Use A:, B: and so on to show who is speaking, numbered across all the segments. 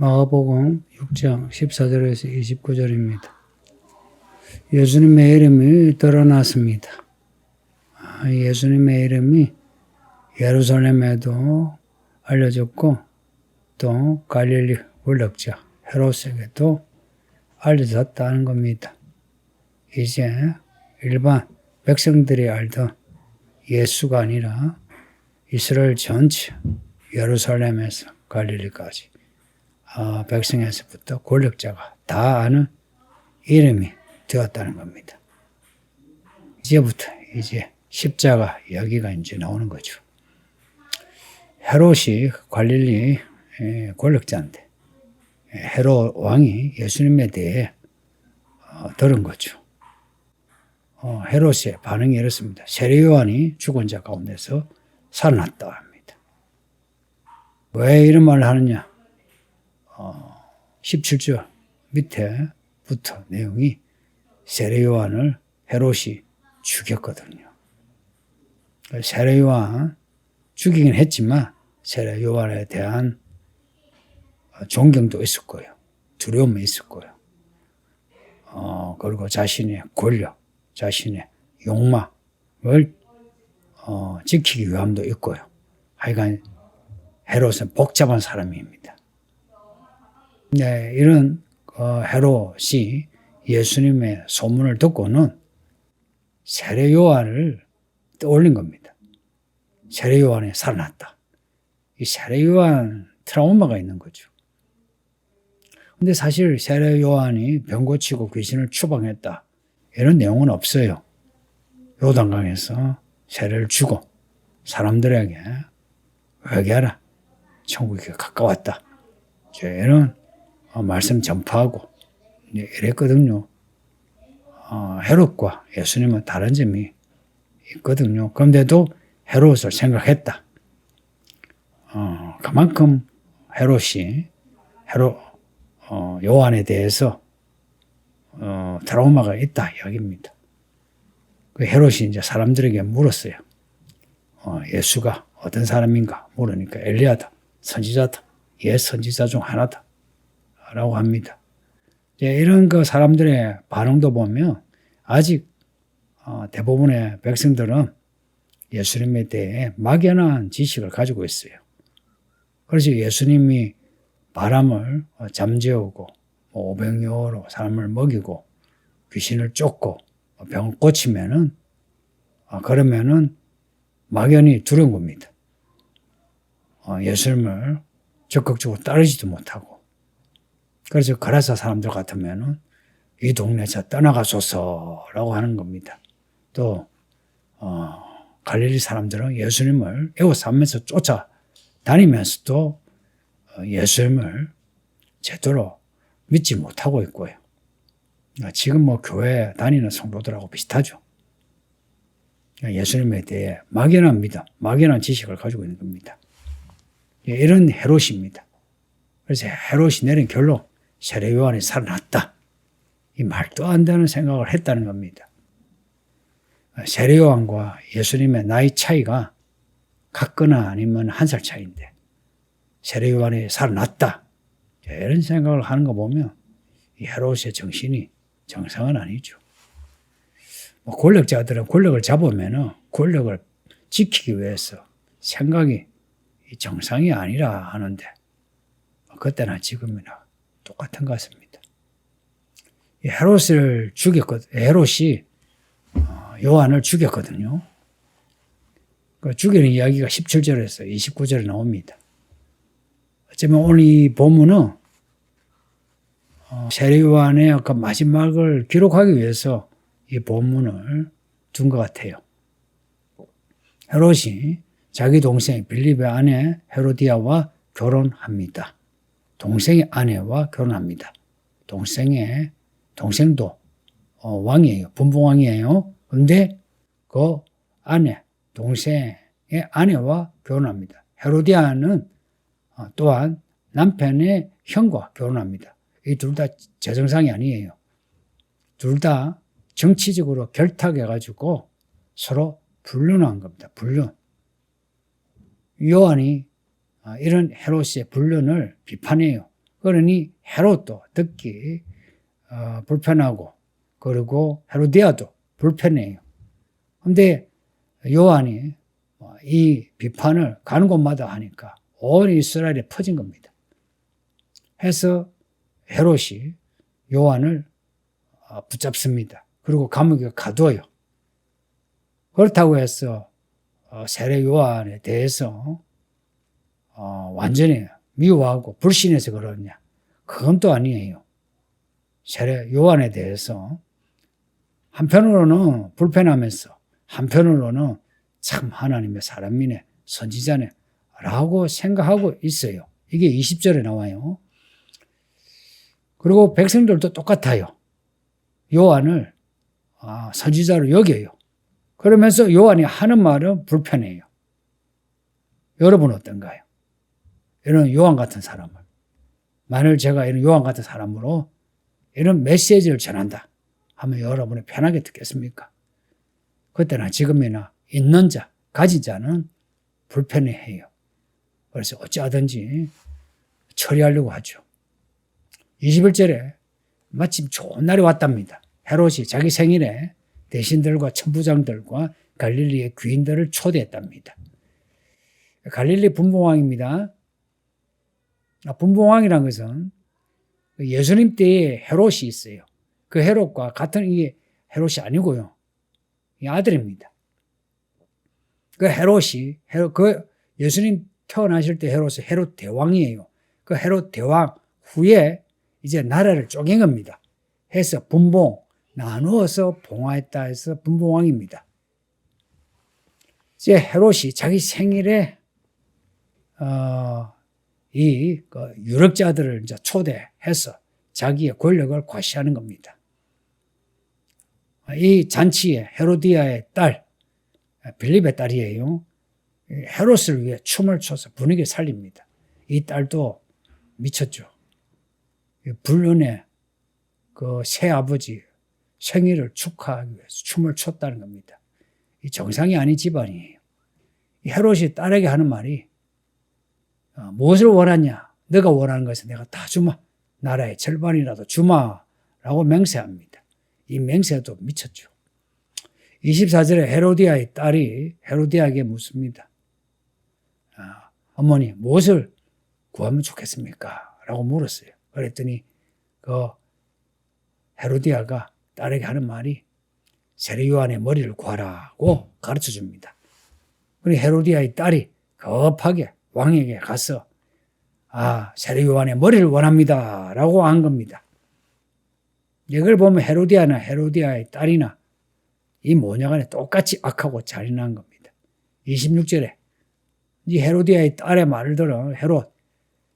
A: 마가복음 6장 14절에서 29절입니다. 예수님의 이름이 드러났습니다. 예수님의 이름이 예루살렘에도 알려졌고 또 갈릴리 권력자 헤롯에게도 알려졌다는 겁니다. 이제 일반 백성들이 알던 예수가 아니라 이스라엘 전체 예루살렘에서 갈릴리까지 백성에서부터 권력자가 다 아는 이름이 되었다는 겁니다. 이제부터 이제 십자가 이야기가 이제 나오는 거죠. 헤롯이 갈릴리 권력자인데 헤롯 왕이 예수님에 대해 들은 거죠. 헤롯의 반응이 이렇습니다. 세례 요한이 죽은 자 가운데서 살아났다 합니다. 왜 이런 말을 하느냐? 17절 밑에부터 내용이 세례 요한을 헤롯이 죽였거든요. 세례 요한 죽이긴 했지만 세례 요한에 대한 존경도 있을 거예요. 두려움이 있을 거예요. 그리고 자신의 권력, 자신의 욕망을 지키기 위함도 있고요. 하여간 헤롯은 복잡한 사람입니다. 네, 이런 헤롯이 예수님의 소문을 듣고는 세례 요한을 떠올린 겁니다. 세례 요한이 살아났다. 이 세례 요한 트라우마가 있는 거죠. 근데 사실 세례 요한이 병 고치고 귀신을 추방했다. 이런 내용은 없어요. 요단강에서 세례를 주고 사람들에게 회개하라. 천국이 가까웠다. 이런 말씀 전파하고 이랬거든요. 헤롯과 예수님은 다른 점이 있거든요. 그런데도 헤롯을 생각했다. 그만큼 헤롯이 요한에 대해서 트라우마가 있다 이야기입니다. 그 헤롯이 이제 사람들에게 물었어요. 예수가 어떤 사람인가 물으니까 엘리야다, 선지자다, 옛 선지자 중 하나다 라고 합니다. 이런 그 사람들의 반응도 보면 아직 대부분의 백성들은 예수님에 대해 막연한 지식을 가지고 있어요. 그래서 예수님이 바람을 잠재우고 오병이어로 사람을 먹이고 귀신을 쫓고 병을 고치면은 그러면은 막연히 두려운 겁니다. 예수님을 적극적으로 따르지도 못하고 그래서 거라사 사람들 같으면은 이 동네에서 떠나가소서라고 하는 겁니다. 또 갈릴리 사람들은 예수님을 에워싸면서 쫓아다니면서도 예수님을 제대로 믿지 못하고 있고요. 지금 교회 다니는 성도들하고 비슷하죠. 예수님에 대해 막연한 믿음, 막연한 지식을 가지고 있는 겁니다. 이런 헤롯입니다. 그래서 헤롯이 내린 결론, 세례 요한이 살아났다. 이 말도 안 되는 생각을 했다는 겁니다. 세례 요한과 예수님의 나이 차이가 같거나 아니면 1살 차이인데 세례 요한이 살아났다. 이런 생각을 하는 거 보면 이 헤롯의 정신이 정상은 아니죠. 권력자들은 권력을 잡으면 권력을 지키기 위해서 생각이 정상이 아니라 하는데 그때나 지금이나 똑같은 것 같습니다. 헤롯이 요한을 죽였거든요. 그 죽이는 이야기가 17절에서 29절에 나옵니다. 어쩌면 오늘 이 본문은 세례 요한의 그 마지막을 기록하기 위해서 이 본문을 둔 것 같아요. 헤롯이 자기 동생 빌립의 아내 헤로디아와 결혼합니다. 동생의 아내와 결혼합니다. 동생도 왕이에요. 분봉왕이에요. 그런데 그 동생의 아내와 결혼합니다. 헤로디아는 또한 남편의 형과 결혼합니다. 이 둘 다 제정상이 아니에요. 둘 다 정치적으로 결탁해가지고 서로 불륜한 겁니다. 불륜. 요한이 이런 헤롯의 불륜을 비판해요. 그러니 헤롯도 듣기 불편하고 그리고 헤로디아도 불편해요. 근데 요한이 이 비판을 가는 곳마다 하니까 온 이스라엘에 퍼진 겁니다. 해서 헤롯이 요한을 붙잡습니다. 그리고 감옥에 가두어요. 그렇다고 해서 세례 요한에 대해서 완전히 미워하고 불신해서 그러냐? 그건 또 아니에요. 세례 요한에 대해서 한편으로는 불편하면서 한편으로는 참 하나님의 사람이네, 선지자네 라고 생각하고 있어요. 이게 20절에 나와요. 그리고 백성들도 똑같아요. 요한을 선지자로 여겨요. 그러면서 요한이 하는 말은 불편해요. 여러분 어떤가요? 이런 요한 같은 사람을, 만일 제가 이런 요한 같은 사람으로 이런 메시지를 전한다 하면 여러분이 편하게 듣겠습니까? 그때나 지금이나 있는 자, 가진 자는 불편해해요. 그래서 어찌하든지 처리하려고 하죠. 21절에 마침 좋은 날이 왔답니다. 헤롯이 자기 생일에 대신들과 천부장들과 갈릴리의 귀인들을 초대했답니다. 갈릴리 분봉왕입니다. 분봉왕이라는 것은 예수님 때에 헤롯이 있어요. 그 헤롯과 같은 이게 헤롯이 아니고요. 이 아들입니다. 그 헤롯이, 그 예수님 태어나실 때 헤롯은 헤롯 대왕이에요. 그 헤롯 대왕 후에 이제 나라를 쪼갠 겁니다. 해서 분봉, 나누어서 봉화했다 해서 분봉왕입니다. 이제 헤롯이 자기 생일에 이 유력자들을 이제 초대해서 자기의 권력을 과시하는 겁니다. 이 잔치에 헤로디아의 딸, 빌립의 딸이에요. 헤롯을 위해 춤을 춰서 분위기를 살립니다. 이 딸도 미쳤죠. 불륜의 그 새아버지 생일을 축하하기 위해서 춤을 췄다는 겁니다. 이 정상이 아닌 집안이에요. 이 헤롯이 딸에게 하는 말이 무엇을 원하냐? 너가 원하는 것은 내가 다 주마. 나라의 절반이라도 주마. 라고 맹세합니다. 이 맹세도 미쳤죠. 24절에 헤로디아의 딸이 헤로디아에게 묻습니다. 어머니, 무엇을 구하면 좋겠습니까? 라고 물었어요. 그랬더니 그 헤로디아가 딸에게 하는 말이 세례 요한의 머리를 구하라고 가르쳐 줍니다. 그리고 헤로디아의 딸이 급하게 왕에게 가서 세례 요한의 머리를 원합니다. 라고 한 겁니다. 이걸 보면 헤로디아나 헤로디아의 딸이나 이 모녀간에 똑같이 악하고 잔인한 겁니다. 26절에 이 헤로디아의 딸의 말을 들어 헤롯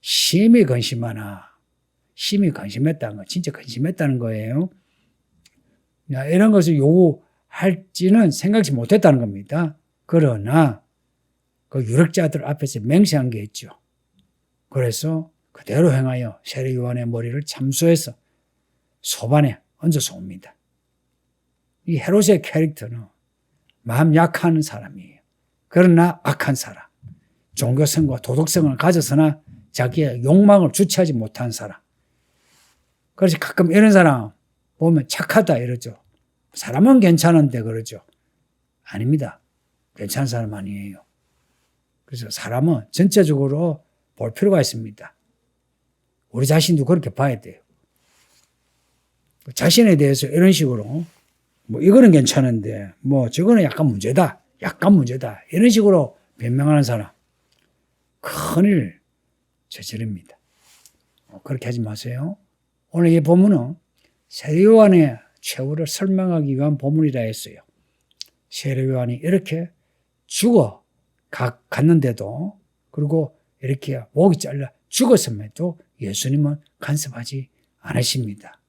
A: 심히 근심하나, 심히 근심했다는 건 진짜 근심했다는 거예요. 이런 것을 요구할지는 생각지 못했다는 겁니다. 그러나 그 유력자들 앞에서 맹세한 게 있죠. 그래서 그대로 행하여 세례 요한의 머리를 참수해서 소반에 얹어서 옵니다. 이 헤롯의 캐릭터는 마음 약한 사람이에요. 그러나 악한 사람. 종교성과 도덕성을 가졌으나 자기의 욕망을 주체하지 못한 사람. 그래서 가끔 이런 사람 보면 착하다 이러죠. 사람은 괜찮은데 그러죠. 아닙니다. 괜찮은 사람 아니에요. 그래서 사람은 전체적으로 볼 필요가 있습니다. 우리 자신도 그렇게 봐야 돼요. 자신에 대해서 이런 식으로 이거는 괜찮은데 저거는 약간 문제다. 이런 식으로 변명하는 사람 큰일 저지릅니다. 그렇게 하지 마세요. 오늘 이 본문은 세례 요한의 최후를 설명하기 위한 본문이라 했어요. 세례 요한이 이렇게 죽어 갔는데도 그리고 이렇게 목이 잘라 죽었음에도 예수님은 간섭하지 않으십니다.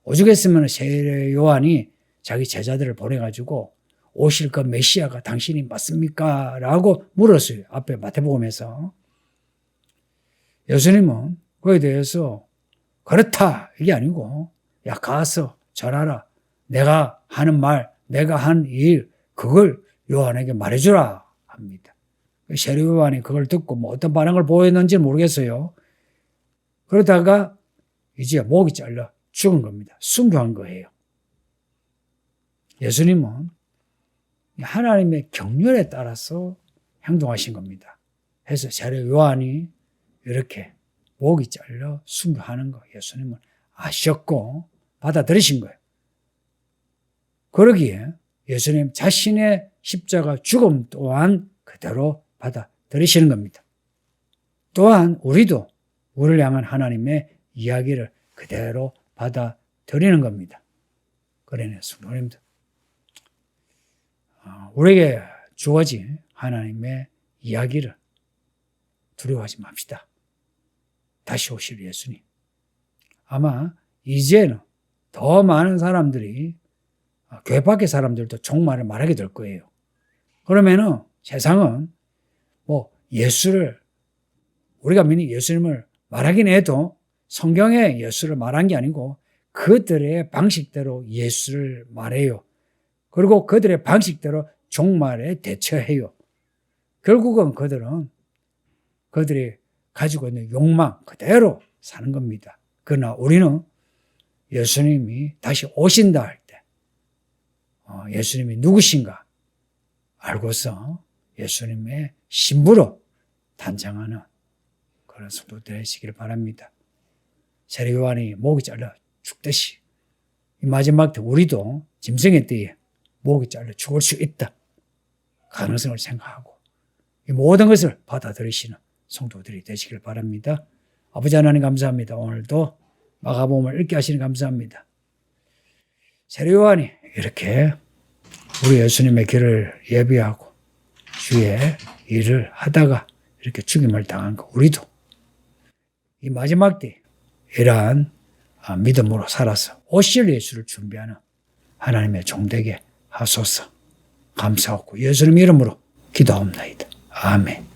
A: 오죽했으면 세례 요한이 자기 제자들을 보내가지고 오실 그 메시아가 당신이 맞습니까? 라고 물었어요. 앞에 마태복음에서. 예수님은 그에 대해서 그렇다 이게 아니고 야 가서 전하라. 내가 하는 말, 내가 한 일 그걸 요한에게 말해주라 합니다. 세례 요한이 그걸 듣고 어떤 반응을 보였는지 모르겠어요. 그러다가 이제 목이 잘려 죽은 겁니다. 순교한 거예요. 예수님은 하나님의 경륜에 따라서 행동하신 겁니다. 그래서 세례 요한이 이렇게 목이 잘려 순교하는 거 예수님은 아셨고 받아들이신 거예요. 그러기에 예수님 자신의 십자가 죽음 또한 그대로 받아들이시는 겁니다. 또한 우리도 우리를 향한 하나님의 이야기를 그대로 받아들이는 겁니다. 그러네 성도님들, 우리에게 주어진 하나님의 이야기를 두려워하지 맙시다. 다시 오실 예수님. 아마 이제는 더 많은 사람들이, 교회 밖의 사람들도 종말을 말하게 될 거예요. 그러면은 세상은 예수를, 우리가 믿는 예수님을 말하긴 해도 성경에 예수를 말한 게 아니고 그들의 방식대로 예수를 말해요. 그리고 그들의 방식대로 종말에 대처해요. 결국은 그들이 가지고 있는 욕망 그대로 사는 겁니다. 그러나 우리는 예수님이 다시 오신다 할 때 예수님이 누구신가 알고서 예수님의 신부로 단장하는 그런 성도 되시기를 바랍니다. 세례 요한이 목이 잘려 죽듯이 이 마지막 때 우리도 짐승의 때에 목이 잘려 죽을 수 있다 가능성을 생각하고 이 모든 것을 받아들이시는 성도들이 되시길 바랍니다. 아버지 하나님 감사합니다. 오늘도 마가복음을 읽게 하시니 감사합니다. 세례 요한이 이렇게 우리 예수님의 길을 예비하고 주의 일을 하다가 이렇게 죽임을 당한 거 우리도 이 마지막 때 이러한 믿음으로 살아서 오실 예수를 준비하는 하나님의 종되게 하소서. 감사하고 예수님 이름으로 기도합니다. 아멘.